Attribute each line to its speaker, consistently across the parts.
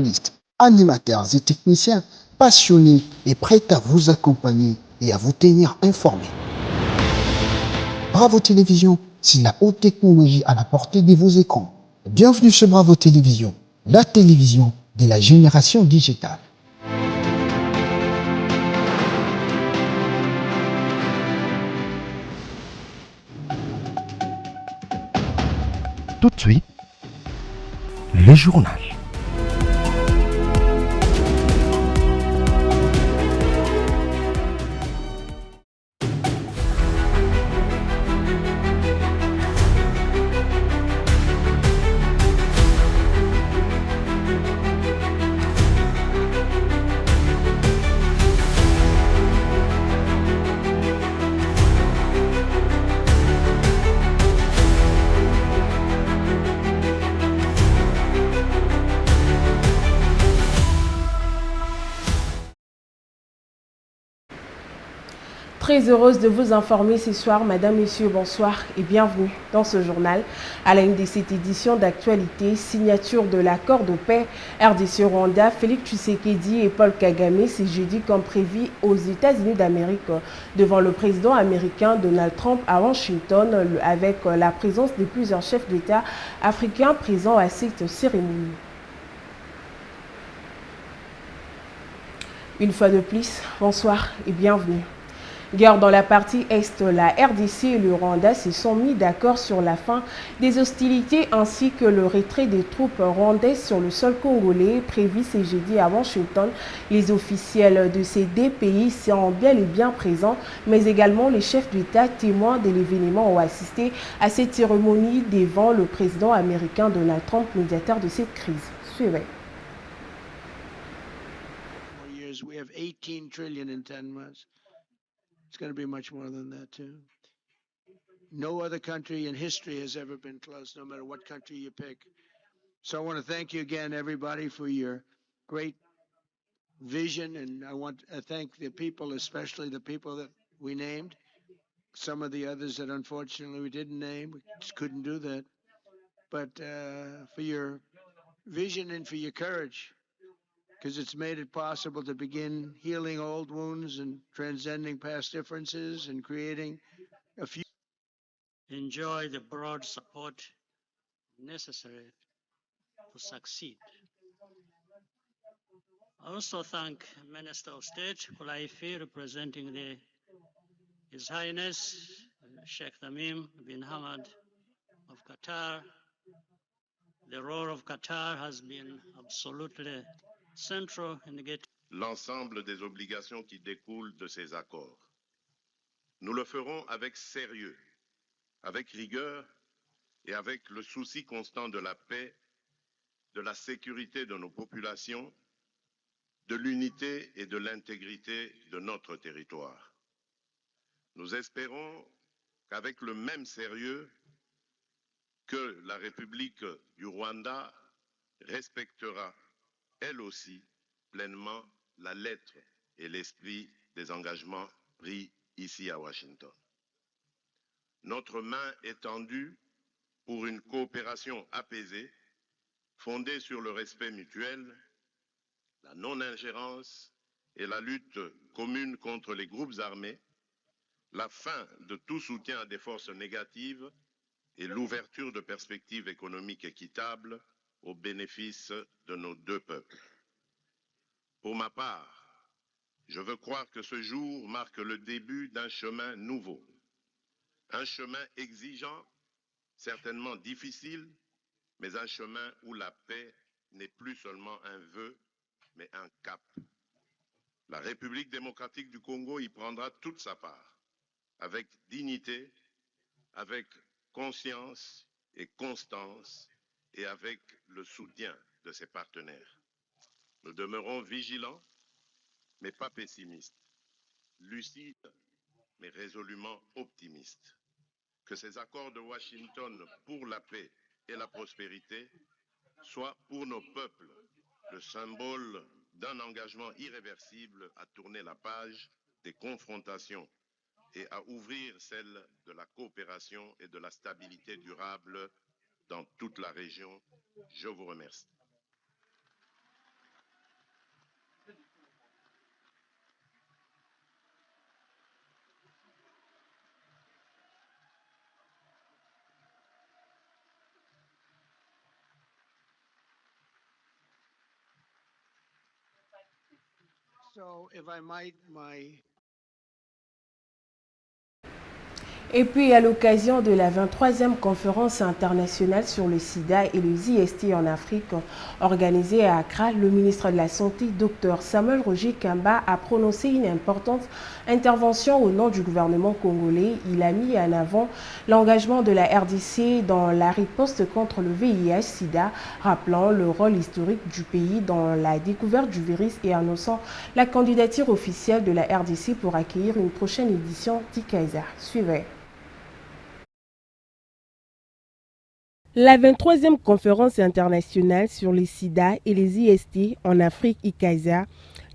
Speaker 1: journalistes, animateurs et techniciens passionnés et prêts à vous accompagner et à vous tenir informés. Bravo Télévision, c'est la haute technologie à la portée de vos écrans. Bienvenue sur Bravo Télévision, la télévision de la génération digitale. Tout de suite, le journal.
Speaker 2: Très heureuse de vous informer ce soir, Madame, Messieurs, bonsoir et bienvenue dans ce journal. À la une de cette édition d'actualité, signature de l'accord de paix RDC-Rwanda, Félix Tshisekedi et Paul Kagame, c'est jeudi comme prévu aux États-Unis d'Amérique devant le président américain Donald Trump à Washington avec la présence de plusieurs chefs d'État africains présents à cette cérémonie. Une fois de plus, bonsoir et bienvenue. Guerre dans la partie Est, la RDC et le Rwanda se sont mis d'accord sur la fin des hostilités ainsi que le retrait des troupes rwandaises sur le sol congolais prévu ce jeudi à Washington. Les officiels de ces deux pays sont bel et bien présents, mais également les chefs d'État témoins de l'événement ont assisté à cette cérémonie devant le président américain Donald Trump, médiateur de cette crise. Suivez.
Speaker 3: We have 18 trillion in 10 months. It's going to be much more than that, too. No other country in history has ever been close, no matter what country you pick. So I want to thank you again, everybody, for your great vision. And I want to thank the people, especially the people that we named. Some of the others that unfortunately we didn't name. We just couldn't do that. But for your vision and for your courage, because it's made it possible to begin healing old wounds and transcending past differences and creating a future.
Speaker 4: Enjoy the broad support necessary to succeed. I also thank Minister of State Kulaifi, representing His Highness Sheikh Tamim bin Hamad of Qatar. The role of Qatar has been absolutely central in getting
Speaker 5: l'ensemble des obligations qui découlent de ces accords. Nous le ferons avec sérieux, avec rigueur et avec le souci constant de la paix, de la sécurité de nos populations, de l'unité et de l'intégrité de notre territoire. Nous espérons qu'avec le même sérieux que la République du Rwanda respectera, elle aussi, pleinement la lettre et l'esprit des engagements pris ici à Washington. Notre main est tendue pour une coopération apaisée, fondée sur le respect mutuel, la non-ingérence et la lutte commune contre les groupes armés, la fin de tout soutien à des forces négatives et l'ouverture de perspectives économiques équitables au bénéfice de nos deux peuples. Pour ma part, je veux croire que ce jour marque le début d'un chemin nouveau, un chemin exigeant, certainement difficile, mais un chemin où la paix n'est plus seulement un vœu, mais un cap. La République démocratique du Congo y prendra toute sa part, avec dignité, avec conscience et constance, et avec le soutien de ses partenaires. Nous demeurons vigilants, mais pas pessimistes, lucides, mais résolument optimistes. Que ces accords de Washington pour la paix et la prospérité soient pour nos peuples le symbole d'un engagement irréversible à tourner la page des confrontations et à ouvrir celle de la coopération et de la stabilité durable dans toute la région. Je vous remercie.
Speaker 3: So, if I might,
Speaker 2: Et puis, à l'occasion de la 23e conférence internationale sur le sida et le IST en Afrique, organisée à Accra, le ministre de la Santé, Dr Samuel Roger Kamba, a prononcé une importante intervention au nom du gouvernement congolais. Il a mis en avant l'engagement de la RDC dans la riposte contre le VIH-Sida, rappelant le rôle historique du pays dans la découverte du virus et annonçant la candidature officielle de la RDC pour accueillir une prochaine édition d'ICAISA. Suivez. La 23e conférence internationale sur les sida et les IST en Afrique ICAISA,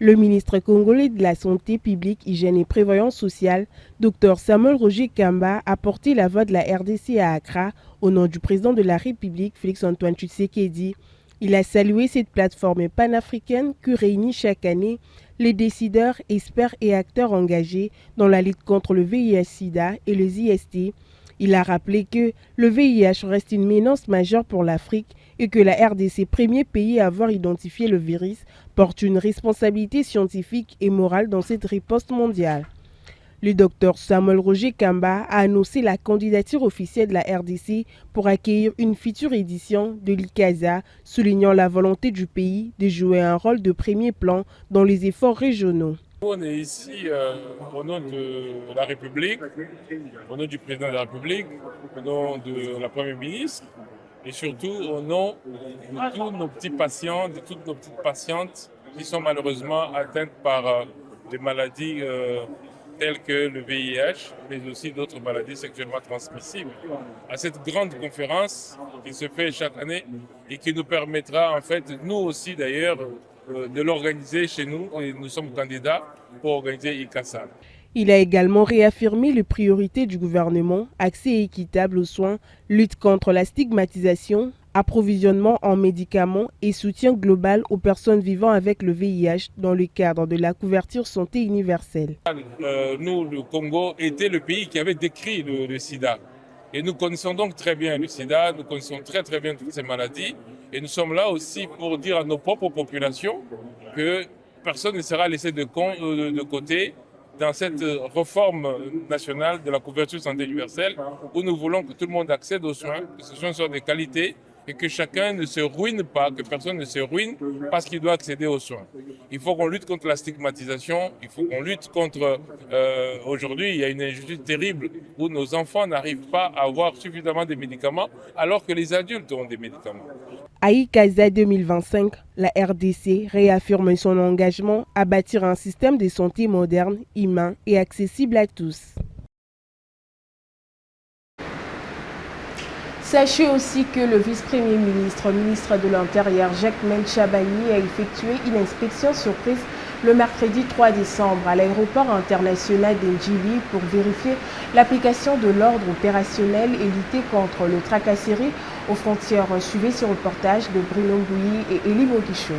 Speaker 2: le ministre congolais de la Santé publique, Hygiène et Prévoyance sociale, Dr Samuel Roger Kamba, a porté la voix de la RDC à Accra au nom du président de la République, Félix-Antoine Tshisekedi. Il a salué cette plateforme panafricaine que réunit chaque année les décideurs, experts et acteurs engagés dans la lutte contre le VIH-Sida et les IST. Il a rappelé que le VIH reste une menace majeure pour l'Afrique et que la RDC, premier pays à avoir identifié le virus, porte une responsabilité scientifique et morale dans cette riposte mondiale. Le docteur Samuel Roger Kamba a annoncé la candidature officielle de la RDC pour accueillir une future édition de l'ICAISA, soulignant la volonté du pays de jouer un rôle de premier plan dans les efforts régionaux.
Speaker 6: On est ici au nom de la République, au nom du président de la République, au nom de la Première ministre et surtout au nom de tous nos petits patients, de toutes nos petites patientes qui sont malheureusement atteintes par des maladies telles que le VIH, mais aussi d'autres maladies sexuellement transmissibles. À cette grande conférence qui se fait chaque année et qui nous permettra en fait, nous aussi d'ailleurs, de l'organiser chez nous, et nous sommes candidats pour organiser ICASA.
Speaker 2: Il a également réaffirmé les priorités du gouvernement, accès équitable aux soins, lutte contre la stigmatisation, approvisionnement en médicaments et soutien global aux personnes vivant avec le VIH dans le cadre de la couverture santé universelle.
Speaker 6: Nous, le Congo, était le pays qui avait décrit le sida. Et nous connaissons donc très bien le sida, nous connaissons très très bien toutes ces maladies. Et nous sommes là aussi pour dire à nos propres populations que personne ne sera laissé de côté dans cette réforme nationale de la couverture santé universelle où nous voulons que tout le monde accède aux soins, que ce soins soient de qualité et que chacun ne se ruine pas, que personne ne se ruine parce qu'il doit accéder aux soins. Il faut qu'on lutte contre la stigmatisation, il faut qu'on lutte contre... aujourd'hui, il y a une injustice terrible où nos enfants n'arrivent pas à avoir suffisamment de médicaments alors que les adultes ont des médicaments.
Speaker 2: À ICAISA 2025, la RDC réaffirme son engagement à bâtir un système de santé moderne, humain et accessible à tous. Sachez aussi que le vice-premier ministre, ministre de l'Intérieur, Jacquemain Chabani, a effectué une inspection surprise le mercredi 3 décembre à l'aéroport international d'Ndjili pour vérifier l'application de l'ordre opérationnel et lutter contre le tracasserie aux frontières. Suivez ce reportage de Bruno Bouilly et Elie Moguichou.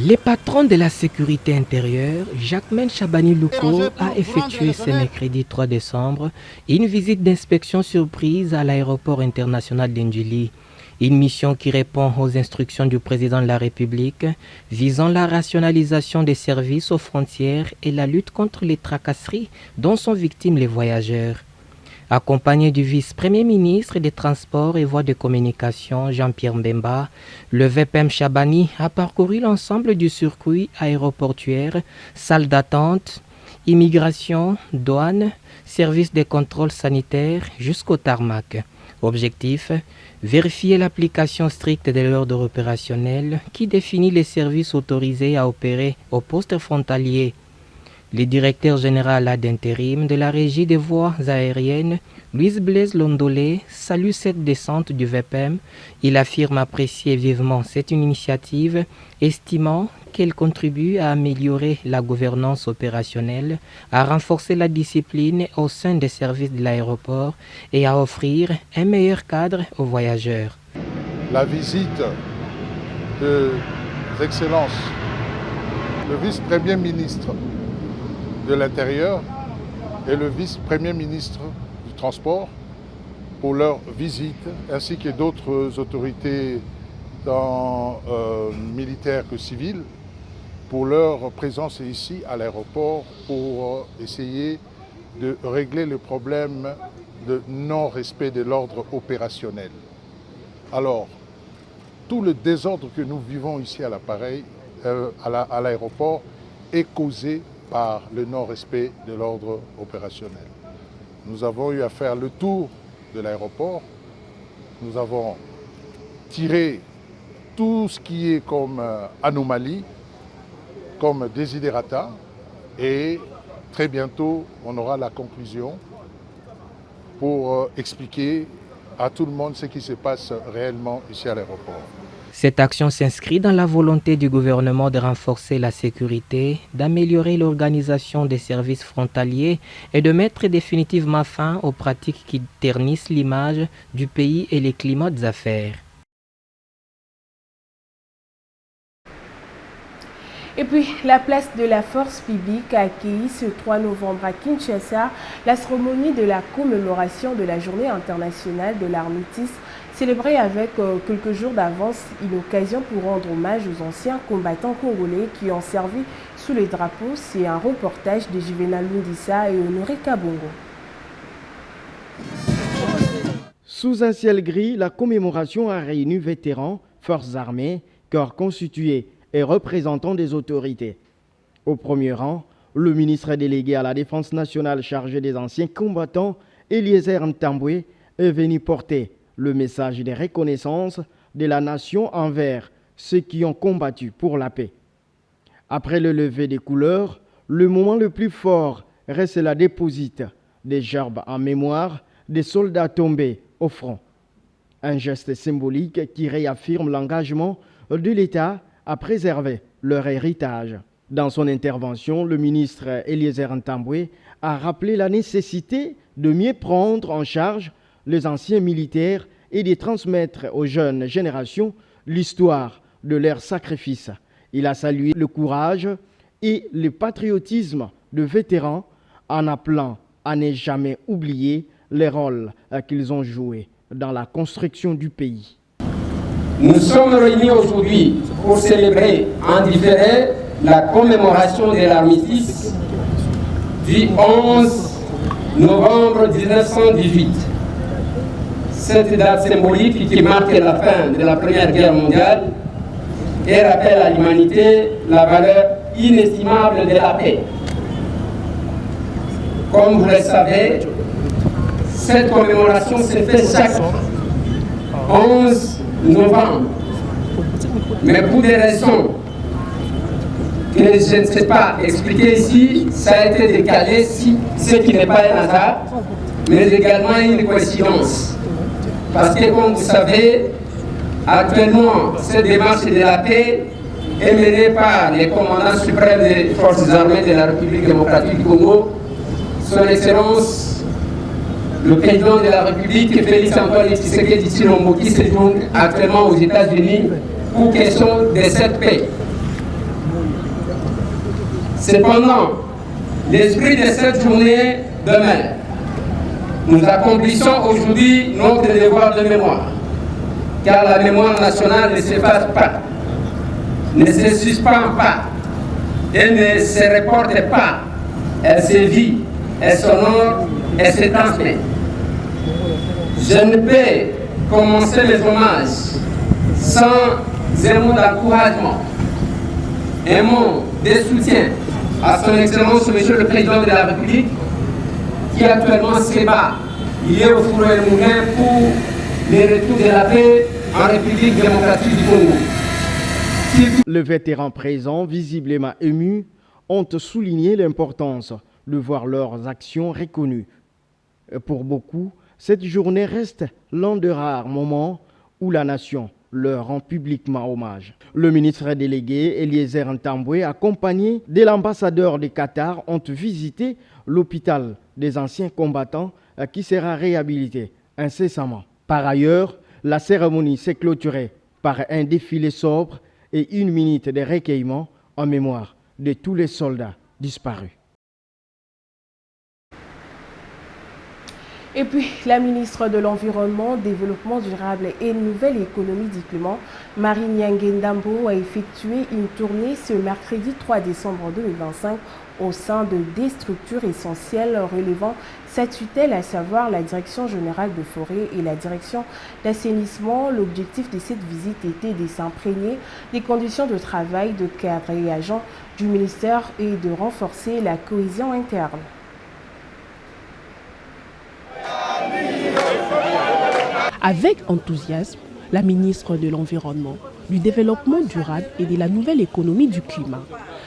Speaker 7: Le patron de la sécurité intérieure, Jacquemain Chabani Louko, a effectué ce mercredi 3 décembre une visite d'inspection surprise à l'aéroport international d'Ndjili. Une mission qui répond aux instructions du président de la République visant la rationalisation des services aux frontières et la lutte contre les tracasseries dont sont victimes les voyageurs. Accompagné du vice-premier ministre des Transports et Voies de Communication, Jean-Pierre Mbemba, le VPM Chabani a parcouru l'ensemble du circuit aéroportuaire, salle d'attente, immigration, douane, service de contrôle sanitaire jusqu'au tarmac. Objectif, vérifier l'application stricte de l'ordre opérationnel qui définit les services autorisés à opérer au poste frontalier. Le directeur général d'intérim de la Régie des voies aériennes, Louise Blaise Londolé, salue cette descente du VPM. Il affirme apprécier vivement cette initiative, estimant qu'elle contribue à améliorer la gouvernance opérationnelle, à renforcer la discipline au sein des services de l'aéroport et à offrir un meilleur cadre aux voyageurs.
Speaker 8: La visite de Excellences, le vice-premier ministre de l'Intérieur et le vice-premier ministre du Transport pour leur visite, ainsi que d'autres autorités tant militaires que civiles, pour leur présence ici à l'aéroport pour essayer de régler le problème de non-respect de l'ordre opérationnel. Alors, tout le désordre que nous vivons ici à l'appareil, à l'aéroport, est causé par le non-respect de l'ordre opérationnel. Nous avons eu à faire le tour de l'aéroport. Nous avons tiré tout ce qui est comme anomalie, comme désidérata, et très bientôt, on aura la conclusion pour expliquer à tout le monde ce qui se passe réellement ici à l'aéroport.
Speaker 7: Cette action s'inscrit dans la volonté du gouvernement de renforcer la sécurité, d'améliorer l'organisation des services frontaliers et de mettre définitivement fin aux pratiques qui ternissent l'image du pays et les climats d'affaires.
Speaker 2: Et puis, la place de la force publique a accueilli ce 3 novembre à Kinshasa la cérémonie de la commémoration de la Journée internationale de l'armistice, célébrée avec quelques jours d'avance, une occasion pour rendre hommage aux anciens combattants congolais qui ont servi sous les drapeaux. C'est un reportage de Juvenal Lundissa et Honoré Kabongo.
Speaker 9: Sous un ciel gris, la commémoration a réuni vétérans, forces armées, corps constitués et représentants des autorités. Au premier rang, le ministre délégué à la Défense nationale chargé des anciens combattants, Eliezer Ntambwe, est venu porter le message de reconnaissance de la nation envers ceux qui ont combattu pour la paix. Après le lever des couleurs, le moment le plus fort reste la déposite des gerbes en mémoire des soldats tombés au front. Un geste symbolique qui réaffirme l'engagement de l'État à préserver leur héritage. Dans son intervention, le ministre Eliezer Ntambwe a rappelé la nécessité de mieux prendre en charge les anciens militaires et de transmettre aux jeunes générations l'histoire de leurs sacrifices. Il a salué le courage et le patriotisme de vétérans en appelant à ne jamais oublier les rôles qu'ils ont joués dans la construction du pays.
Speaker 10: Nous sommes réunis aujourd'hui pour célébrer en différé la commémoration de l'armistice du 11 novembre 1918. Cette date symbolique qui marque la fin de la Première Guerre mondiale et rappelle à l'humanité la valeur inestimable de la paix. Comme vous le savez, cette commémoration se fait chaque 11 novembre. Mais pour des raisons que je ne sais pas expliquer ici, ça a été décalé, ce qui n'est pas un hasard, mais également une coïncidence. Parce que, comme vous savez, actuellement, cette démarche de la paix est menée par les commandants suprêmes des forces armées de la République démocratique du Congo, Son Excellence le président de la République, Félix Antoine Tshisekedi Tshilombo, qui se trouve actuellement aux États-Unis pour question de cette paix. Cependant, l'esprit de cette journée demeure. Nous accomplissons aujourd'hui notre devoir de mémoire, car la mémoire nationale ne s'efface pas, ne se suspend pas et ne se reporte pas. Elle se vit, elle s'honore, elle se transmet. Je ne peux commencer mes hommages sans un mot d'encouragement, un mot de soutien à son Excellence, Monsieur le Président de la République, qui actuellement se bat. Il est au four et au moulin pour le retour de la paix en République démocratique du Congo.
Speaker 9: Les vétérans présents, visiblement émus, ont souligné l'importance de voir leurs actions reconnues. Pour beaucoup, cette journée reste l'un des rares moments où la nation leur rend publiquement hommage. Le ministre délégué Eliezer Ntambwe, accompagné de l'ambassadeur du Qatar, ont visité l'hôpital des anciens combattants qui sera réhabilité incessamment. Par ailleurs, la cérémonie s'est clôturée par un défilé sobre et une minute de recueillement en mémoire de tous les soldats disparus.
Speaker 2: Et puis, la ministre de l'Environnement, Développement durable et Nouvelle Économie du Climat, Marie Nyangendambo, a effectué une tournée ce mercredi 3 décembre 2025 au sein de des structures essentielles relevant sa tutelle, à savoir la Direction générale de forêt et la Direction d'assainissement. L'objectif de cette visite était de s'imprégner des conditions de travail de cadres et agents du ministère et de renforcer la cohésion interne.
Speaker 11: Avec enthousiasme, la ministre de l'Environnement, du Développement durable et de la Nouvelle Économie du Climat,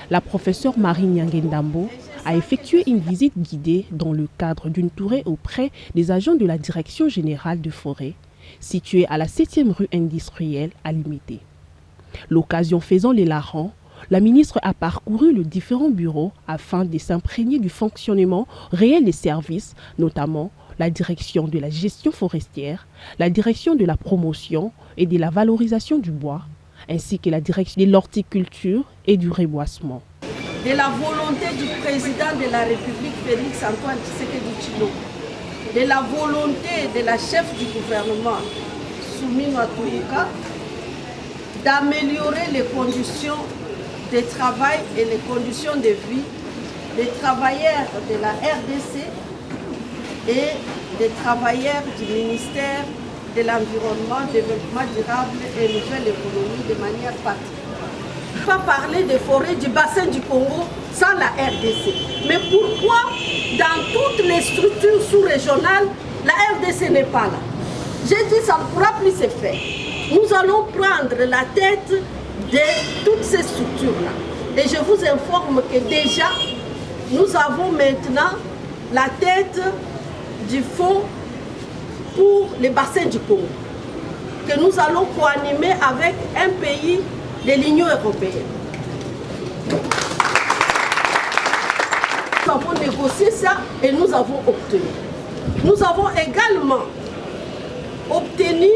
Speaker 11: la professeure Marie Nyangendambo, a effectué une visite guidée dans le cadre d'une tournée auprès des agents de la Direction générale de forêt, située à la 7e rue industrielle à Limité. L'occasion faisant les larrons, la ministre a parcouru les différents bureaux afin de s'imprégner du fonctionnement réel des services, notamment la direction de la gestion forestière, la direction de la promotion et de la valorisation du bois, ainsi que la direction de l'horticulture et du reboisement.
Speaker 12: De la volonté du président de la République, Félix Antoine Tshisekedi Tshilombo, de la volonté de la chef du gouvernement, Soumi Matouika, d'améliorer les conditions de travail et les conditions de vie des travailleurs de la RDC et des travailleurs du ministère de l'Environnement, Développement durable et Nouvelle Économie de manière particulière. Pas parler des forêts du bassin du Congo sans la RDC. Mais pourquoi dans toutes les structures sous-régionales, la RDC n'est pas là? J'ai dit ça ne pourra plus se faire. Nous allons prendre la tête de toutes ces structures-là. Et je vous informe que déjà, nous avons maintenant la tête du fonds pour les bassins du Congo, que nous allons co-animer avec un pays de l'Union européenne. Nous avons négocié ça et nous avons obtenu. Nous avons également obtenu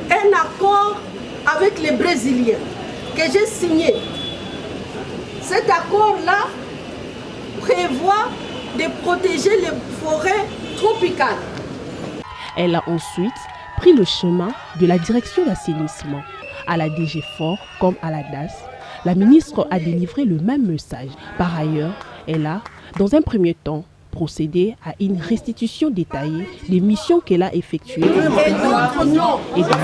Speaker 12: un accord avec les Brésiliens que j'ai signé. Cet accord-là prévoit de protéger les forêts tropicales.
Speaker 11: Elle a ensuite pris le chemin de la direction d'assainissement. À la DGFOR comme à la DAS, la ministre a délivré le même message. Par ailleurs, elle a, dans un premier temps, procédé à une restitution détaillée des missions qu'elle a effectuées et de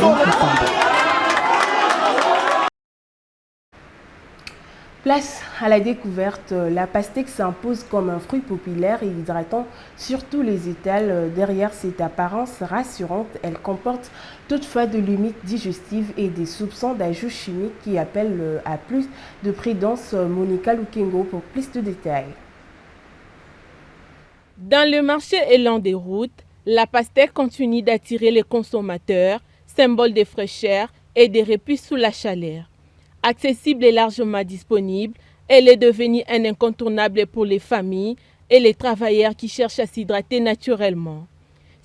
Speaker 2: Place à la découverte, la pastèque s'impose comme un fruit populaire et hydratant sur tous les étals. Derrière cette apparence rassurante, elle comporte toutefois de limites digestives et des soupçons d'ajouts chimiques qui appellent à plus de prudence. Monica Lukengo pour plus de détails.
Speaker 13: Dans le marché élan des routes, la pastèque continue d'attirer les consommateurs, symbole de fraîcheur et de répit sous la chaleur. Accessible et largement disponible, elle est devenue un incontournable pour les familles et les travailleurs qui cherchent à s'hydrater naturellement.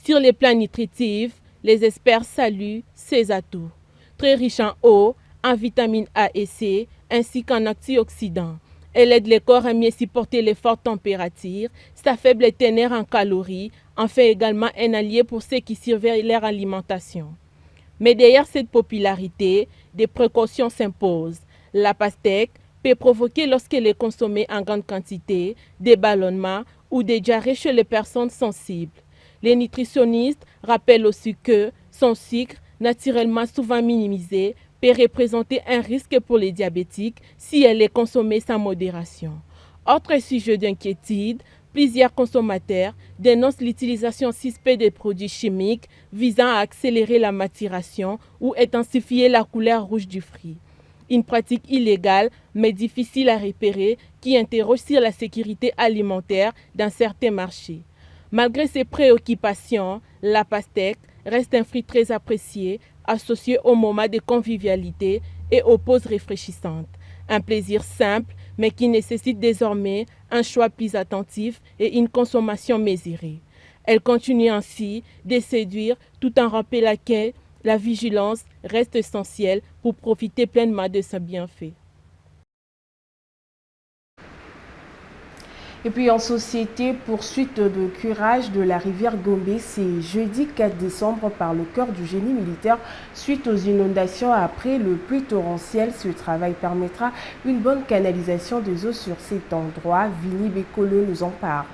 Speaker 13: Sur les plans nutritifs, les experts saluent ses atouts. Très riche en eau, en vitamines A et C, ainsi qu'en antioxydants. Elle aide le corps à mieux supporter les fortes températures, sa faible teneur en calories, en fait également un allié pour ceux qui surveillent leur alimentation. Mais derrière cette popularité, des précautions s'imposent. La pastèque peut provoquer, lorsqu'elle est consommée en grande quantité, des ballonnements ou des diarrhées chez les personnes sensibles. Les nutritionnistes rappellent aussi que son sucre, naturellement souvent minimisé, peut représenter un risque pour les diabétiques si elle est consommée sans modération. Autre sujet d'inquiétude, plusieurs consommateurs dénoncent l'utilisation suspecte de produits chimiques visant à accélérer la maturation ou intensifier la couleur rouge du fruit. Une pratique illégale mais difficile à repérer qui interroge sur la sécurité alimentaire dans certains marchés. Malgré ces préoccupations, la pastèque reste un fruit très apprécié, associé au moment de convivialité et aux pauses rafraîchissantes. Un plaisir simple, mais qui nécessite désormais un choix plus attentif et une consommation mesurée. Elle continue ainsi de séduire tout en rappelant que la vigilance reste essentielle pour profiter pleinement de ses bienfaits.
Speaker 2: Et puis en société, poursuite de curage de la rivière Gombe, c'est jeudi 4 décembre par le corps du génie militaire suite aux inondations après le pluie torrentielle. Ce travail permettra une bonne canalisation des eaux sur cet endroit. Vini Bekolo nous en parle.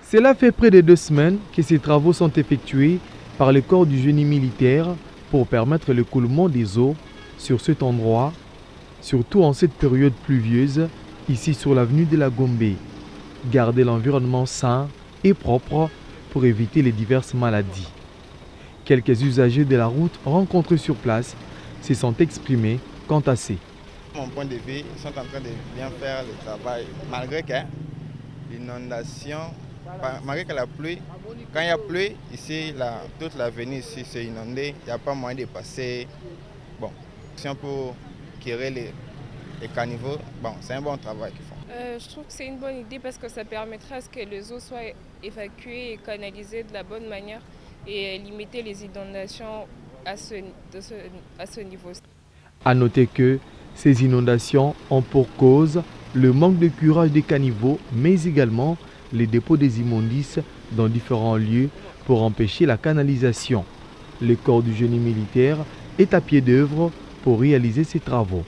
Speaker 14: Cela fait près de 2 semaines que ces travaux sont effectués par le corps du génie militaire pour permettre l'écoulement des eaux sur cet endroit, surtout en cette période pluvieuse, ici sur l'avenue de la Gombe. Garder l'environnement sain et propre pour éviter les diverses maladies. Quelques usagers de la route rencontrés sur place se sont exprimés quant à ces.
Speaker 15: Mon point de vue, ils sont en train de bien faire le travail, malgré que l'inondation, malgré que la pluie, quand il y a pluie, ici, toute l'avenue ici c'est inondé, il n'y a pas moyen de passer. Bon, si on peut curer les caniveaux, bon, c'est un bon travail qu'ils font.
Speaker 16: Je trouve que c'est une bonne idée parce que ça permettra à ce que les eaux soient évacuées et canalisées de la bonne manière et limiter les inondations à ce niveau.
Speaker 14: A noter que ces inondations ont pour cause le manque de curage des caniveaux, mais également les dépôts des immondices dans différents lieux pour empêcher la canalisation. Le corps du génie militaire est à pied d'œuvre pour réaliser ces travaux.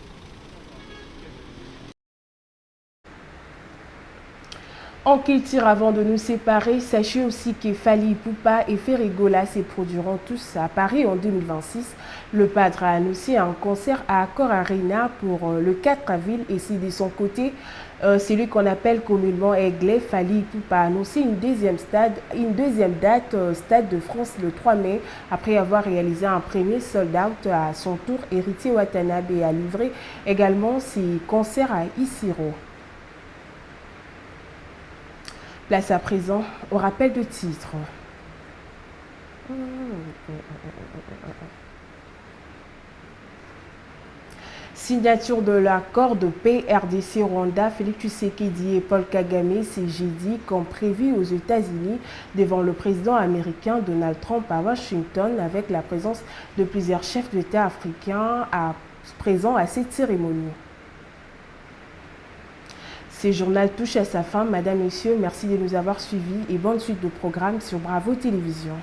Speaker 2: En culture, avant de nous séparer, sachez aussi que Fally Ipupa et Ferregola se produiront tous à Paris en 2026. Le padre a annoncé un concert à Accor Arena pour le 4 avril et c'est de son côté, celui qu'on appelle communément Aigle, Fally Ipupa a annoncé une deuxième date, Stade de France le 3 mai, après avoir réalisé un premier sold-out à son tour. Héritier Watanabe a livré également ses concerts à Isiro. Place à présent au rappel de titres. Signature de l'accord de paix RDC-Rwanda, Félix Tshisekedi et Paul Kagame, c'est jeudi comme prévu aux États-Unis devant le président américain Donald Trump à Washington avec la présence de plusieurs chefs d'État africains présents à cette cérémonie. Ce journal touche à sa fin. Madame, Messieurs, merci de nous avoir suivis et bonne suite de programmes sur Bravo Télévision.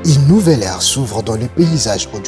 Speaker 1: Une nouvelle ère s'ouvre dans le paysage audiovisuel.